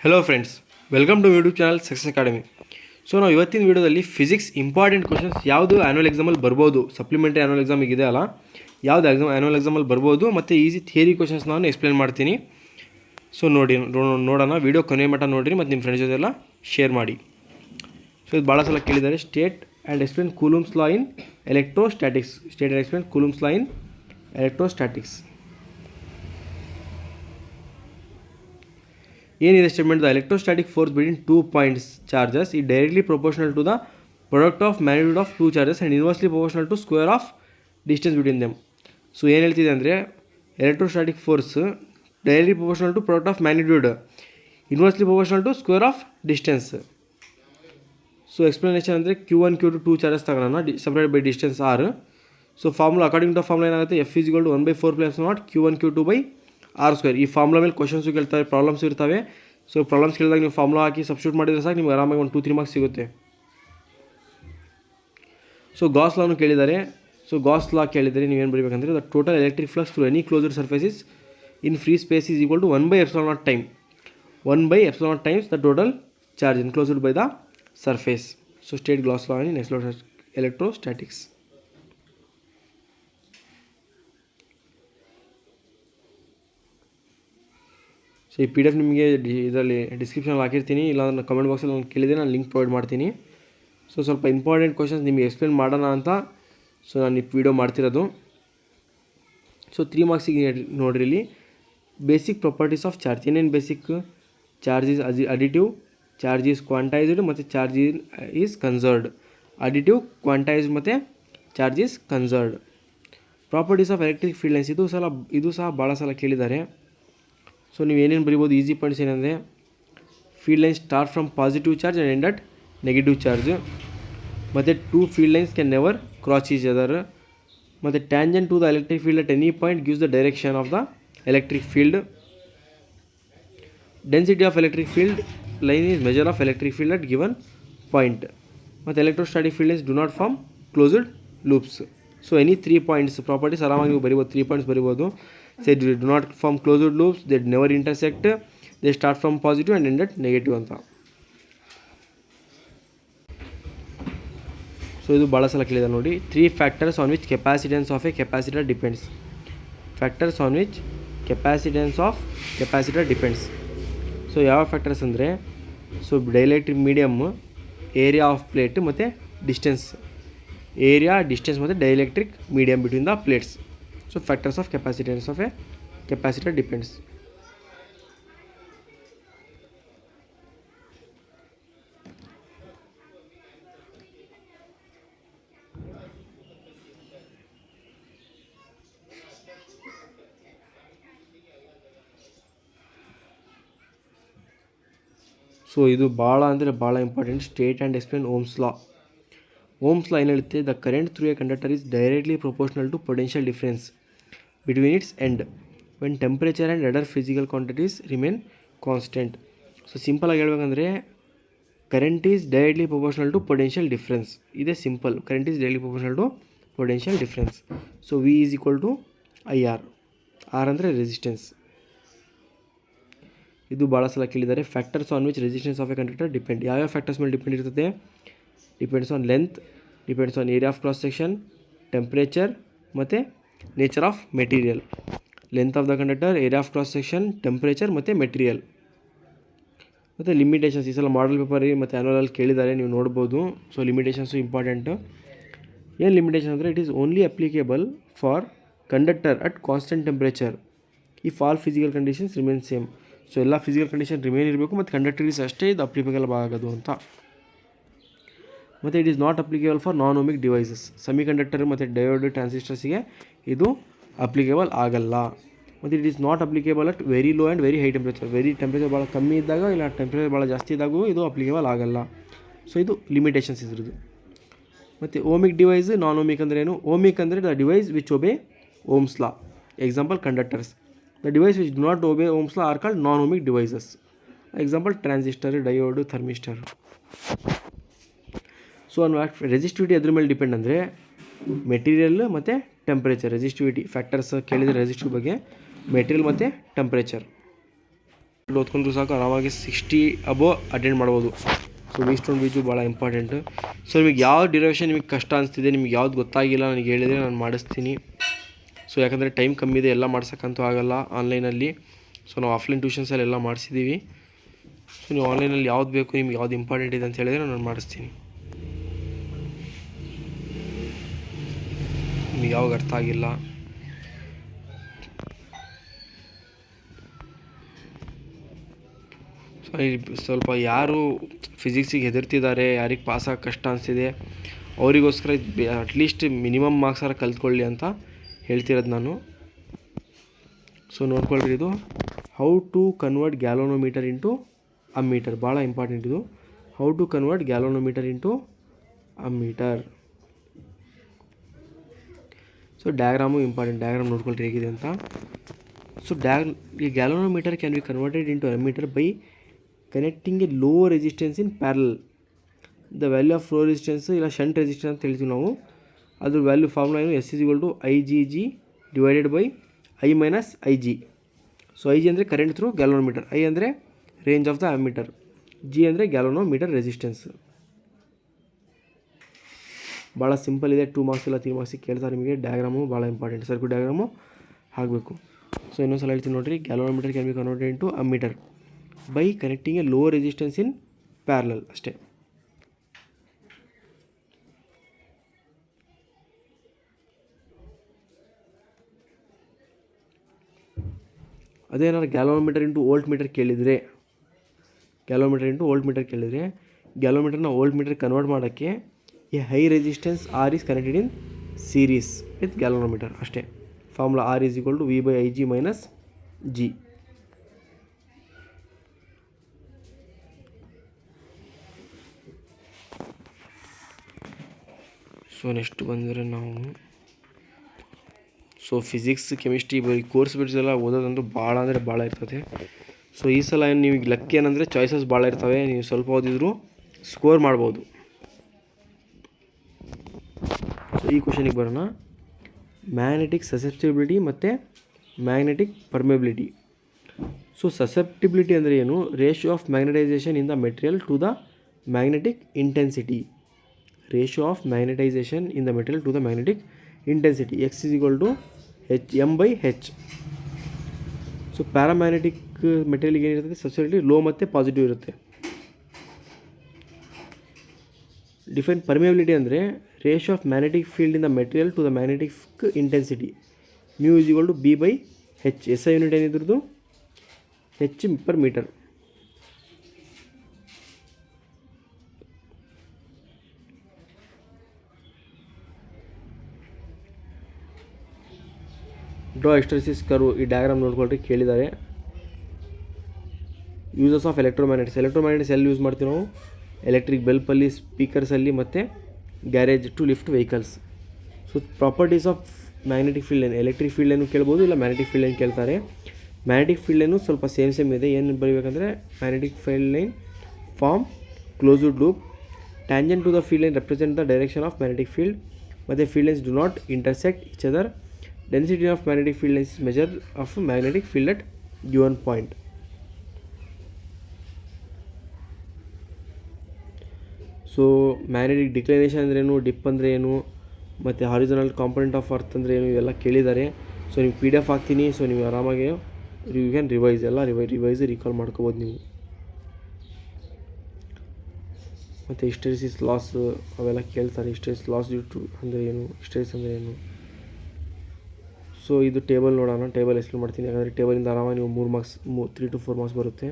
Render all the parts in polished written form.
Hello friends, welcome to YouTube channel Success Academy. So ನಾವು ಇವತ್ತಿನ ವೀಡಿಯೋದಲ್ಲಿ ಫಿಸಿಕ್ಸ್ ಇಂಪಾರ್ಟೆಂಟ್ ಕ್ವಶನ್ಸ್ ಯಾವುದು ಆ್ಯನ್ಯುವಲ್ ಎಕ್ಸಾಮಲ್ಲಿ ಬರ್ಬೋದು, ಸಪ್ಲಿಮೆಂಟರಿ ಆ್ಯನ್ಯುವಲ್ ಎಕ್ಸಾಮಿಗೆ ಇದೆ ಅಲ್ಲ, ಯಾವುದು ಆ್ಯನ್ಯುವಲ್ ಎಕ್ಸಾಮಲ್ಲಿ ಬರ್ಬೋದು ಮತ್ತು ಈಸಿ ಥಿಯರಿ ಕ್ವಶನ್ಸ್ ನಾನು ಎಕ್ಸ್ಪ್ಲೇನ್ ಮಾಡ್ತೀನಿ. ಸೊ ನೋಡೋಣ, ವೀಡಿಯೋ ಕೊನೆ ಮಟ್ಟ ನೋಡಿರಿ ಮತ್ತು ನಿಮ್ಮ ಫ್ರೆಂಡ್ಸ್ ಜೊತೆಲ್ಲ ಶೇರ್ ಮಾಡಿ. ಸೊ ಇದು ಭಾಳ ಸಲ ಕೇಳಿದ್ದಾರೆ. State and explain Coulomb's law in electrostatics. State and explain Coulomb's law in electrostatics. ಏನಿದೆ statement? The electrostatic force between 2 points charges is directly proportional to the product of magnitude of 2 charges and inversely proportional to square of distance between them. So ಏನು ಹೇಳ್ತಿದೆ ಅಂದರೆ, electrostatic force directly proportional to product of magnitude, inversely proportional to square of distance. So explanation ಅಂದರೆ Q1 Q2 2 charges ತಗೋಣ, separate by distance R. So formula according to formula ಏನಾಗುತ್ತೆ? F = 1/4 Q1 Q2 R². ಈ formula ಮೇಲೆ questions ಕೇಳ್ತಾರೆ, problems ಇರ್ತವೆ. So problems ಕೇಳಿದಾಗ ನೀವು formula ಹಾಕಿ substitute ಮಾಡಿದರೆ ಸಾಕು, ನಿಮ್ಗೆ ಆರಾಮಾಗಿ 1-2-3 ಮಾರ್ಕ್ಸ್ ಸಿಗುತ್ತೆ. ಸೊ ಗಾಸ್ ಲಾನು ಕೇಳಿದ್ದಾರೆ. ಸೊ ಗಾಸ್ ಲಾ ಕೇಳಿದರೆ ನೀವೇನು ಬರೀಬೇಕಂದ್ರೆ, the total electric flux through any closed surfaces in free space is equal to 1/ε0 time 1/ε0 times the total charge enclosed by the surface. So state Gauss law in electrostatics. So ಈ PDF ನಿಮಗೆ ಇದರಲ್ಲಿ ಡಿಸ್ಕ್ರಿಪ್ಷನಲ್ಲಿ ಹಾಕಿರ್ತೀನಿ, ಇಲ್ಲ ನಾನು comment ಬಾಕ್ಸಲ್ಲಿ ನಾನು ಕೇಳಿದೆ, ನಾನು ಲಿಂಕ್ ಪ್ರೊವೈಡ್ ಮಾಡ್ತೀನಿ. ಸೊ ಸ್ವಲ್ಪ ಇಂಪಾರ್ಟೆಂಟ್ ಕ್ವಶನ್ಸ್ ನಿಮಗೆ ಎಕ್ಸ್ಪ್ಲೇನ್ ಮಾಡೋಣ ಅಂತ ಸೊ ನಾನು ಈ ವಿಡಿಯೋ ಮಾಡ್ತಿರೋದು. ಸೊ 3 ಮಾರ್ಕ್ಸಿಗೆ ನೋಡಿರಿ ಇಲ್ಲಿ. Basic properties of charge. ಏನೇನು basic? Charge is additive, charge is quantized ಮತ್ತು charge is conserved. Additive, quantized ಮತ್ತು charge is conserved. Properties of electric field lines. ಇದು ಸಹ ಭಾಳ ಸಲ ಕೇಳಿದ್ದಾರೆ. ಸೊ ನೀವು ಏನೇನು ಬರಿಬೋದು? ಈಸಿ ಪಾಯಿಂಟ್ಸ್ ಏನಂದರೆ, field lines start from positive charge and end at negative charge. ಮತ್ತು 2 field lines can never cross each other. ಮತ್ತು tangent to the electric field at any point gives the direction of the electric field. Density of electric field line is measure of electric field at given point. ಮತ್ತು electrostatic field lines do not form closed loops. So any 3 points properties ಆರಾಮಾಗಿ ನೀವು ಬರಿಬೋದು. 3 points ಬರಿಬೋದು. Say do not form closed loops, they never intersect, they start from positive and end at negative ಅಂತ. So ಇದು ಭಾಳ ಸಲ ಕೇಳಿದೆ ನೋಡಿ. 3 factors on which capacitance of a capacitor depends. Factors on which capacitance of capacitor depends. So ಯಾವ factors ಅಂದರೆ, so dielectric medium, area of plate ಮತ್ತು distance. Area, distance ಮತ್ತು dielectric medium between the plates. So factors of capacitance of a capacitor depends. So ಇದು ಭಾಳ ಅಂದರೆ ಭಾಳ important. State and explain Ohm's law. Ohm's law ಏನು ಹೇಳುತ್ತೆ? The current through a conductor is directly proportional to potential difference between its end when temperature and other physical quantities remain constant. So ಸಿಂಪಲಾಗಿ ಹೇಳ್ಬೇಕಂದ್ರೆ, current is directly proportional to potential difference. ಇದೇ simple. Current is directly proportional to potential difference. So V is equal to IR. R ಅಂದರೆ resistance. ಇದು ಭಾಳ ಸಲ ಕೇಳಿದ್ದಾರೆ. Factors on which resistance of a conductor depend. ಯಾವ್ಯಾವ factors ಮೇಲೆ depend ಇರ್ತದೆ? Depends on length, depends on area of cross section, temperature ಮತ್ತು nature of material. Length of the conductor, area of cross section, temperature ಮತ್ತು material. ಮತ್ತು limitations. ಈ ಸಲ ಮಾಡಲ್ paper ಮತ್ತು ಆ್ಯನ್ಯುವಲಲ್ಲಿ ಕೇಳಿದ್ದಾರೆ, ನೀವು ನೋಡ್ಬೋದು. So limitations important. ಏನು ಲಿಮಿಟೇಷನ್ ಅಂದರೆ, it is only applicable for conductor at constant temperature if all physical conditions remain same. So ಎಲ್ಲ ಫಿಸಿಕಲ್ ಕಂಡೀಷನ್ ರಿಮೇನ್ ಇರಬೇಕು ಮತ್ತು ಕಂಡಕ್ಟರ್ಸ್ ಅಷ್ಟೇ ಇದು ಅಪ್ಲಿಕೇಬಲ್ ಆಗೋದು ಅಂತ. ಮತ್ತು it is not applicable for non ohmic devices. Semi conductor ಮತ್ತು diode ಟ್ರಾನ್ಸಿಸ್ಟರ್ಸಿಗೆ ಇದು ಅಪ್ಲಿಕೇಬಲ್ ಆಗಲ್ಲ. ಮತ್ತು it is not applicable at very low and very high temperature. Temperature ಭಾಳ ಕಮ್ಮಿ ಇದ್ದಾಗ, ಇಲ್ಲ ಟೆಂಪ್ರೇಚರ್ ಭಾಳ ಜಾಸ್ತಿ ಇದ್ದಾಗೂ ಇದು ಅಪ್ಲಿಕೇಬಲ್ ಆಗಲ್ಲ. ಸೊ ಇದು ಲಿಮಿಟೇಷನ್ಸ್ ಇದ್ರದ್ದು. ಮತ್ತು ಓಮಿಕ್ ಡಿವೈಸ್, ನಾನ್ ಓಮಿಕ್ ಅಂದರೆ ಏನು? ಓಮಿಕ್ ಅಂದರೆ the device which obey Ohm's law. Example conductors. The device which do not obey Ohm's law are called non ohmic devices. Example transistor, diode, thermistor. So resistivity ಅದ್ರ ಮೇಲೆ depend ಅಂದರೆ, material ಮತ್ತು temperature. Resistivity factors ಕೇಳಿದರೆ resistive ಬಗ್ಗೆ, material ಮತ್ತು temperature. ಓದ್ಕೊಂಡ್ರು ಸಾಕು ಆರಾಮಾಗಿ 60 ಅಬೋವ್ ಅಟೆಂಡ್ ಮಾಡ್ಬೋದು. ಸೊ ವೀಸ್ಟೋನ್ ಬ್ರಿಡ್ಜು ಭಾಳ ಇಂಪಾರ್ಟೆಂಟು. ಸೊ ನಿಮಗೆ ಯಾವ ಡಿರೈವೇಷನ್ ನಿಮಗೆ ಕಷ್ಟ ಅನಿಸ್ತಿದೆ, ನಿಮ್ಗೆ ಯಾವ್ದು ಗೊತ್ತಾಗಿಲ್ಲ ನನಗೆ ಹೇಳಿದರೆ ನಾನು ಮಾಡಿಸ್ತೀನಿ. ಸೊ ಯಾಕಂದರೆ ಟೈಮ್ ಕಮ್ಮಿ ಇದೆ, ಎಲ್ಲ ಮಾಡ್ಸೋಕ್ಕಂತೂ ಆಗೋಲ್ಲ ಆನ್ಲೈನಲ್ಲಿ. ಸೊ ನಾವು ಆಫ್ಲೈನ್ ಟ್ಯೂಷನ್ಸಲ್ಲಿ ಎಲ್ಲ ಮಾಡಿಸಿದ್ದೀವಿ. ಸೊ ನೀವು ಆನ್ಲೈನಲ್ಲಿ ಯಾವ್ದು ಬೇಕು, ನಿಮ್ಗೆ ಯಾವ್ದು ಇಂಪಾರ್ಟೆಂಟ್ ಇದೆ ಅಂತ ಹೇಳಿದರೆ ನಾನು ಮಾಡಿಸ್ತೀನಿ. ನಿಮ್ಗೆ ಯಾವಾಗ ಅರ್ಥ ಆಗಿಲ್ಲ ಸ್ವಲ್ಪ ಯಾರು ಫಿಸಿಕ್ಸಿಗೆ ಹೆದರ್ತಿದ್ದಾರೆ, ಯಾರಿಗೆ ಪಾಸಾಗಿ ಕಷ್ಟ ಅನಿಸ್ತಿದೆ ಅವರಿಗೋಸ್ಕರ ಅಟ್ಲೀಸ್ಟ್ ಮಿನಿಮಮ್ ಮಾರ್ಕ್ಸಾರ ಕಲ್ತ್ಕೊಳ್ಳಿ ಅಂತ ಹೇಳ್ತಿರೋದು ನಾನು. ಸೊ ನೋಡ್ಕೊಳ್ರಿ, ಇದು how to convert galvanometer into ammeter, ಭಾಳ ಇಂಪಾರ್ಟೆಂಟ್ ಇದು. How to convert galvanometer into ammeter. So diagram important, diagram ನೋಡ್ಕೊಳ್ರಿ ಹೇಗಿದೆ ಅಂತ. ಸೊ ಈ galvanometer can be converted into ammeter by connecting a low resistance in parallel. The value of low resistance ಇಲ್ಲ shunt resistance ಅಂತ ಹೇಳ್ತೀವಿ ನಾವು. ಅದ್ರ value formula ಏನು, S=IgG divided by I minus IG. So IG ಅಂದರೆ current through galvanometer, I ಅಂದರೆ range of the ammeter, G ಅಂದರೆ galvanometer resistance. ಭಾಳ ಸಿಂಪಲ್ ಇದೆ, 2 ಮಾರ್ಕ್ಸ್ ಇಲ್ಲ 3 ಮಾರ್ಕ್ಸಿಗೆ ಕೇಳ್ತಾರೆ ನಿಮಗೆ. ಡಯಾಗ್ರಾಮು ಭಾಳ ಇಂಪಾರ್ಟೆಂಟ್, ಸರ್ಕ್ಯೂಟ್ ಡಯಾಗ್ರಾಮು ಆಗಬೇಕು. ಸೊ ಇನ್ನೊಂದು ಸಲ ಹೇಳ್ತೀನಿ ನೋಡಿರಿ, galvanometer can be converted into ammeter by connecting a low resistance in parallel ಅಷ್ಟೇ. ಅದೇನಾದ್ರು ಗ್ಯಾಲೋಮೀಟರ್ ಇಂಟು ವೋಲ್ಟ್ ಮೀಟರ್ ಕೇಳಿದರೆ, ಗ್ಯಾಲೋಮೀಟರ್ನ ವೋಲ್ಟ್ ಮೀಟರ್ ಕನ್ವರ್ಟ್ ಮಾಡೋಕ್ಕೆ a high resistance R is connected in series with galvanometer ಅಷ್ಟೇ. Formula R=V/IG minus G. So next ಬಂದರೆ ನಾವು physics chemistry ಬರೀ course ಬಿಡ್ಸೆಲ್ಲ ಓದೋದಂತೂ ಭಾಳ ಅಂದರೆ ಭಾಳ ಇರ್ತದೆ. ಸೊ ಈ ಸಲ ನೀವು ಲಕ್ ಏನಂದರೆ ಚಾಯ್ಸಸ್ ಭಾಳ ಇರ್ತವೆ, ನೀವು ಸ್ವಲ್ಪ ಓದಿದ್ರು ಸ್ಕೋರ್ ಮಾಡ್ಬೋದು. ಸೊ ಈ ಕ್ವಶನಿಗೆ ಬರೋಣ. ಮ್ಯಾಗ್ನೆಟಿಕ್ ಸಸೆಪ್ಟಿಬಿಲಿಟಿ ಮತ್ತು ಮ್ಯಾಗ್ನೆಟಿಕ್ ಪರ್ಮೆಬಿಲಿಟಿ. ಸೊ ಸಸೆಪ್ಟಿಬಿಲಿಟಿ ಅಂದರೆ ಏನು, ratio of magnetization in the material to the magnetic intensity. Ratio of magnetization in the material to the magnetic intensity, X=H/m/H. So paramagnetic ಮೆಟೀರಿಯಲ್ಗೆ ಏನಿರ್ತದೆ, ಸಬ್ಸ್ಟಿಟ್ಯೂಟ್ಲಿ ಲೋ ಮತ್ತು ಪಾಸಿಟಿವ್ ಇರುತ್ತೆ. Define permeability ಅಂದರೆ ratio of magnetic field in the material to the magnetic intensity, μ=B/H. SI unit ಏನಿದ್ರದ್ದು H/m. Draw hysteresis curve, ಈ diagram ನೋಡ್ಕೊಳ್ರಿ ಕೇಳಿದ್ದಾರೆ. ಯೂಸಸ್ ಆಫ್ ಎಲೆಕ್ಟ್ರೋಮ್ಯಾಗ್ನೆಟಿಕ್ಸ್ ಎಲ್ಲಿ ಯೂಸ್ ಮಾಡ್ತೀವಿ ನಾವು, ಎಲೆಕ್ಟ್ರಿಕ್ ಬಲ್ಪಲ್ಲಿ, ಸ್ಪೀಕರ್ಸಲ್ಲಿ ಮತ್ತು garage to lift vehicles. So properties of magnetic field ಏನು, ಎಲೆಕ್ಟ್ರಿಕ್ ಫೀಲ್ಡ್ ಏನು ಕೇಳ್ಬೋದು, ಇಲ್ಲ ಮ್ಯಾಗ್ನೆಟಿಕ್ ಫೀಲ್ಡ್ ಏನು ಕೇಳ್ತಾರೆ. ಮ್ಯಾಗ್ನೆಟಿಕ್ ಫೀಲ್ಡ್ ಏನು ಸ್ವಲ್ಪ ಸೇಮ್ ಇದೆ. ಏನು ಬರೀಬೇಕಂದ್ರೆ magnetic field line form closed loop, tangent to the field line represent the direction of magnetic field, ಮತ್ತು field lines do not intersect each other. Density of magnetic field lines is measure of magnetic field at given point. So magnetic declination ಅಂದ್ರೇನು, dip ಅಂದರೆ ಏನು, ಮತ್ತು ಹಾರಿಜಾನಲ್ component of earth ಅಂದರೆ ಏನು, ಇವೆಲ್ಲ ಕೇಳಿದ್ದಾರೆ. ಸೊ ನೀವು PDF ಹಾಕ್ತೀನಿ, ಸೊ ನೀವು ಆರಾಮಾಗಿ ಯು ಕ್ಯಾನ್ ರಿವೈಸ್, ಎಲ್ಲ ರಿವೈಸ್ ರೀಕಾಲ್ ಮಾಡ್ಕೋಬೋದು ನೀವು. ಮತ್ತು ಹಿಸ್ಟರಿಸಿಸ್ ಲಾಸ್ ಅವೆಲ್ಲ ಕೇಳ್ತಾರೆ. ಹಿಸ್ಟರಿಸ್ ಲಾಸ್ ಡ್ಯೂ ಟು ಅಂದರೆ ಏನು, ಹಿಸ್ಟರಿಸ್ ಅಂದರೆ ಏನು. ಸೊ ಇದು ಟೇಬಲ್ ನೋಡೋಣ, ಟೇಬಲ್ ಎಕ್ಸ್ಪ್ಲೇನ್ ಮಾಡ್ತೀನಿ. ಯಾಕಂದರೆ ಟೇಬಲಿಂದ ಆರಾಮಾಗಿ ನೀವು 3 ಮಾರ್ಕ್ಸ್ 3 to 4 ಮಾರ್ಕ್ಸ್ ಬರುತ್ತೆ.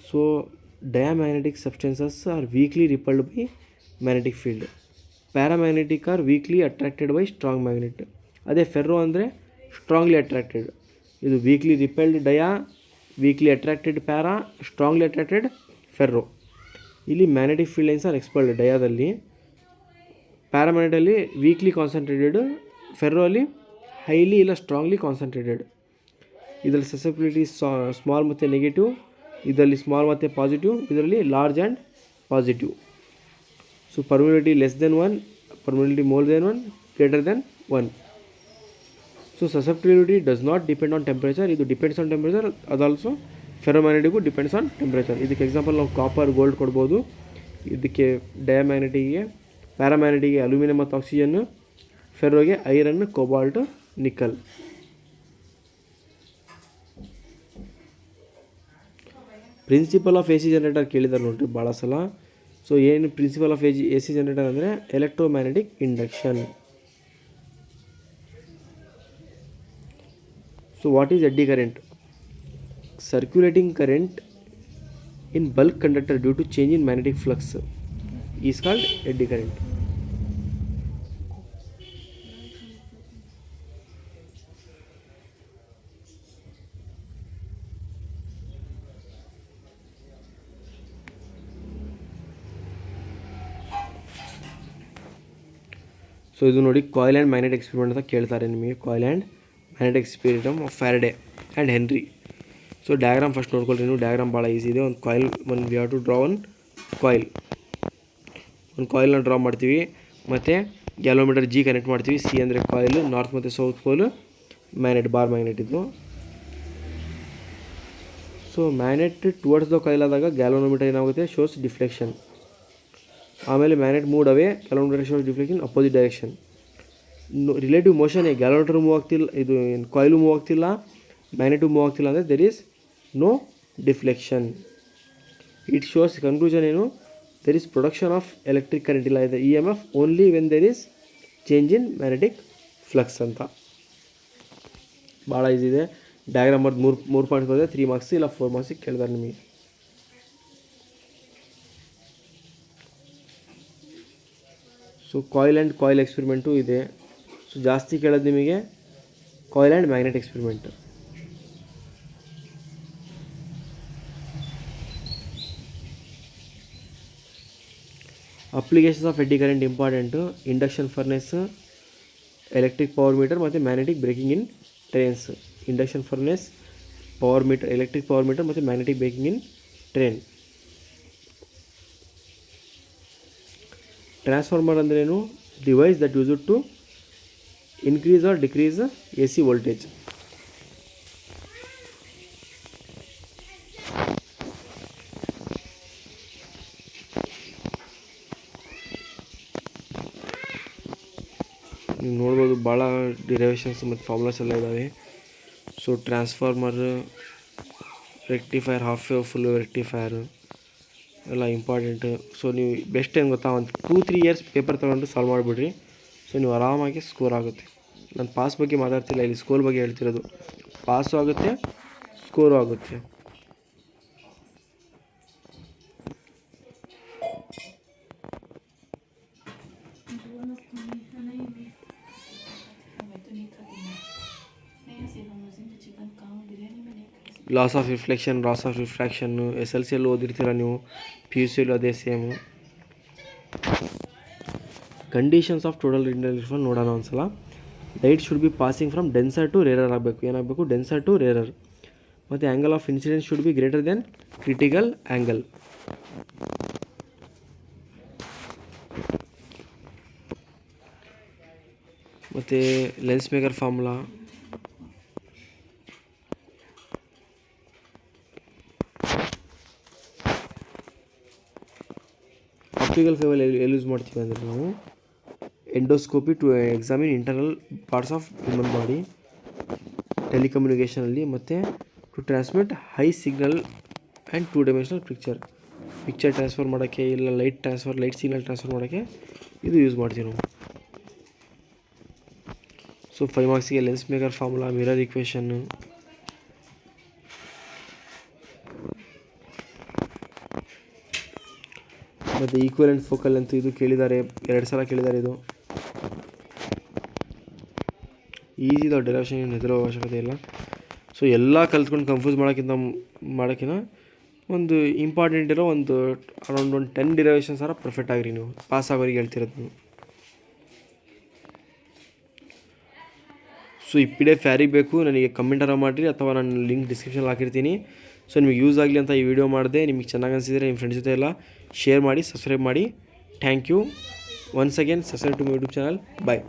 So diamagnetic substances are weakly repelled by magnetic field. Paramagnetic are weakly attracted by strong magnet. ಅದೇ ಫೆರ್ರೋ ಅಂದರೆ ಸ್ಟ್ರಾಂಗ್ಲಿ ಅಟ್ರಾಕ್ಟೆಡ್. ಇದು weakly repelled dia, weakly attracted para, strongly attracted ferro. ಇಲ್ಲಿ magnetic field lines are expelled ಡಯಾದಲ್ಲಿ. ಪ್ಯಾರಾಮ್ಯಾಗ್ನೆಟಲ್ಲಿ weakly concentrated, ferro ಅಲ್ಲಿ highly ಇಲ್ಲ strongly concentrated. ಇದರಲ್ಲಿ susceptibility small ಮತ್ತು ನೆಗೆಟಿವ್, ಇದರಲ್ಲಿ ಸ್ಮಾಲ್ ಮತ್ತು ಪಾಸಿಟಿವ್, ಇದರಲ್ಲಿ large and positive. So permeability less than 1, permeability more than 1, greater than 1. So susceptibility does not depend on temperature, ಇದು ಡಿಪೆಂಡ್ಸ್ ಆನ್ ಟೆಂಪ್ರೇಚರ್, ಅದು also ಫೆರೋಮ್ಯಾಗ್ನೆಟಿಗೂ depends on temperature. ಇದಕ್ಕೆ example ನಾವು copper, gold ಕೊಡ್ಬೋದು. ಇದಕ್ಕೆ ಡಯಾಮ್ಯಾಗ್ನೆಟಿಗೆ, ಪ್ಯಾರಾಮ್ಯಾಗ್ನೆಟಿಗೆ ಅಲ್ಯೂಮಿನಿಯಂ ಮತ್ತು ಆಕ್ಸಿಜನ್ನು, ಫೆರೋಗೆ iron, cobalt, nickel. Principle of A C generator ಕೇಳಿದ್ದಾರೆ ನೋಡಿರಿ ಭಾಳ ಸಲ. ಸೊ ಏನು principle of A C generator ಅಂದರೆ electromagnetic induction. So what is eddy current? Circulating current in bulk conductor due to change in magnetic flux is called eddy current. So ಇದು ನೋಡಿ coil and magnet experiment ಅಂತ ಕೇಳ್ತಾರೆ ನಿಮಗೆ. Coil and magnet experiment of Faraday and Henry. So diagram first ನೋಡ್ಕೊಳ್ರಿ ನೀವು. Diagram ಭಾಳ easy ಇದೆ. ಒಂದು ಕಾಯಿಲ್, ಒಂದು ವಿ ಹ್ಯಾವ್ ಟು ಡ್ರಾ ಒಂದು ಕಾಯಿಲ್ನ ಡ್ರಾ ಮಾಡ್ತೀವಿ. ಮತ್ತು ಗ್ಯಾಲೋಮೀಟರ್ ಜಿ ಕನೆಕ್ಟ್ ಮಾಡ್ತೀವಿ. ಸಿ ಅಂದರೆ ಕಾಯಿಲ್, ನಾರ್ತ್ ಮತ್ತು south pole magnet, bar magnet ಇದು. So magnet towards the coil ಆದಾಗ ಗ್ಯಾಲೋಮೀಟರ್ ಏನಾಗುತ್ತೆ, ಶೋಸ್ ಡಿಫ್ಲೆಕ್ಷನ್. ಆಮೇಲೆ magnet move away, galvanometer shows deflection opposite direction. Relative motion, galvanometer move ಆಗ್ತಿಲ್ಲ, ಇದು coil move ಆಗ್ತಿಲ್ಲ, ಮ್ಯಾಗ್ನೆಟು ಮೂವ್ ಆಗ್ತಿಲ್ಲ ಅಂದರೆ there is no deflection. It shows conclusion ಏನು, there is production of electric current, ಇಲ್ಲ ಇದೆ E M F only when there is change in magnetic flux ಅಂತ. ಭಾಳ ಈಸಿ ಇದೆ. ಡಯಾಗ್ರಾಮ್ ಬರ್ದು ಮೂರು ಪಾಯಿಂಟ್ಸ್ ಹೋದರೆ 3 ಮಾರ್ಕ್ಸ್ ಇಲ್ಲ 4 ಮಾರ್ಕ್ಸಿಗೆ ಕೇಳಿದಾರೆ ನಿಮಗೆ. So coil and coil experiment ಇದೆ. ಸೊ ಜಾಸ್ತಿ ಕೇಳೋದು ನಿಮಗೆ coil and magnet experiment. Applications of eddy current important. Induction furnace, electric power meter ಮತ್ತು magnetic braking in trains. Induction furnace, power meter, electric power meter ಮತ್ತು magnetic braking in train. Transformer ಅಂದ್ರೇನು, device that use to increase or decrease A C voltage. ನೀವು ನೋಡ್ಬೋದು ಭಾಳ derivations ಮತ್ತು formulas ಎಲ್ಲ ಇದ್ದಾವೆ. So transformer, rectifier, half wave, full wave rectifier ಎಲ್ಲ important. So ನೀವು ಬೆಸ್ಟ್ ಏನು ಗೊತ್ತಾ, ಒಂದು 2-3 ಇಯರ್ಸ್ ಪೇಪರ್ ತೊಗೊಂಡು ಸಾಲ್ವ್ ಮಾಡಿಬಿಡ್ರಿ. ಸೊ ನೀವು ಆರಾಮಾಗಿ ಸ್ಕೋರ್ ಆಗುತ್ತೆ. ನಾನು ಪಾಸ್ ಬಗ್ಗೆ ಮಾತಾಡ್ತಿಲ್ಲ, ಇಲ್ಲಿ ಸ್ಕೋರ್ ಬಗ್ಗೆ ಹೇಳ್ತಿರೋದು. ಪಾಸು ಆಗುತ್ತೆ, ಸ್ಕೋರು ಆಗುತ್ತೆ. Laws of reflection, laws of ರಿಫ್ರಾಕ್ಷನ್ನು SLC ಅಲ್ಲಿ ಓದಿರ್ತೀರ ನೀವು, PUC ಅಲ್ಲಿ ಅದೇ same. Conditions of total reflection ನೋಡೋಣ ಒಂದ್ಸಲ. Light should be passing from denser to rarer ಆಗಬೇಕು. ಏನಾಗಬೇಕು, ಡೆನ್ಸರ್ ಟು ರೇರರ್. ಮತ್ತು angle of incidence should be greater than critical angle. ಮತ್ತು lens maker formula, optical fibre ಎಲ್ಲಿ use ಮಾಡ್ತೀವಿ ಅಂದರೆ ನಾವು endoscopy to examine internal parts of human body, ಟೆಲಿಕಮ್ಯುನಿಕೇಷನಲ್ಲಿ, ಮತ್ತು to transmit high signal and 2 dimensional picture transfer ಮಾಡೋಕ್ಕೆ, ಇಲ್ಲ light signal transfer ಮಾಡೋಕ್ಕೆ ಇದು ಯೂಸ್ ಮಾಡ್ತೀವಿ ನಾವು. ಸೊ 5 ಮಾರ್ಕ್ಸಿಗೆ ಲೆನ್ಸ್ ಮೇಕರ್ ಫಾರ್ಮುಲಾ, ಮಿರರ್ ಈಕ್ವೇಷನ್ನು, ಮತ್ತು ಈಕ್ವಲೆಂಟ್ ಫೋಕಲ್ ಅಂತೂ ಇದು ಕೇಳಿದ್ದಾರೆ, 2 ಸಲ ಕೇಳಿದ್ದಾರೆ. ಇದು ಈಸಿ ಇದಾವೆ, ಡೆರಿವೇಷನ್ ಏನು ಹೆದರೋ ಅವಶ್ಯಕತೆ ಇಲ್ಲ. ಸೊ ಎಲ್ಲ ಕಲ್ತ್ಕೊಂಡು ಕನ್ಫ್ಯೂಸ್ ಮಾಡೋಕ್ಕಿಂತ ಒಂದು ಇಂಪಾರ್ಟೆಂಟ್ ಇರೋ ಒಂದು ಅರೌಂಡ್ 10 ಡಿರೈವೇಷನ್ಸ್ ಸಾರ ಪರ್ಫೆಕ್ಟ್ ಆಗಿರಿ ನೀವು, ಪಾಸ್ ಆಗೋರಿಗೆ ಹೇಳ್ತಿರೋದು ನೀವು. ಸೊ ಈ PDF ಯಾರಿಗೆ ಬೇಕು ನನಗೆ ಕಮೆಂಟಾರ ಮಾಡಿರಿ, ಅಥವಾ ನಾನು ಲಿಂಕ್ ಡಿಸ್ಕ್ರಿಪ್ಷನಲ್ಲಿ ಹಾಕಿರ್ತೀನಿ. ಸೊ ನಿಮಗೆ ಯೂಸ್ ಆಗಲಿ ಅಂತ ಈ ವಿಡಿಯೋ ಮಾಡಿದೆ. ನಿಮಗೆ ಚೆನ್ನಾಗಿ ಅನಿಸಿದರೆ ನಿಮ್ಮ ಫ್ರೆಂಡ್ಸ್ ಜೊತೆ ಎಲ್ಲ ಶೇರ್ ಮಾಡಿ, ಸಬ್ಸ್ಕ್ರೈಬ್ ಮಾಡಿ. Thank you once again. Subscribe to my YouTube channel. Bye.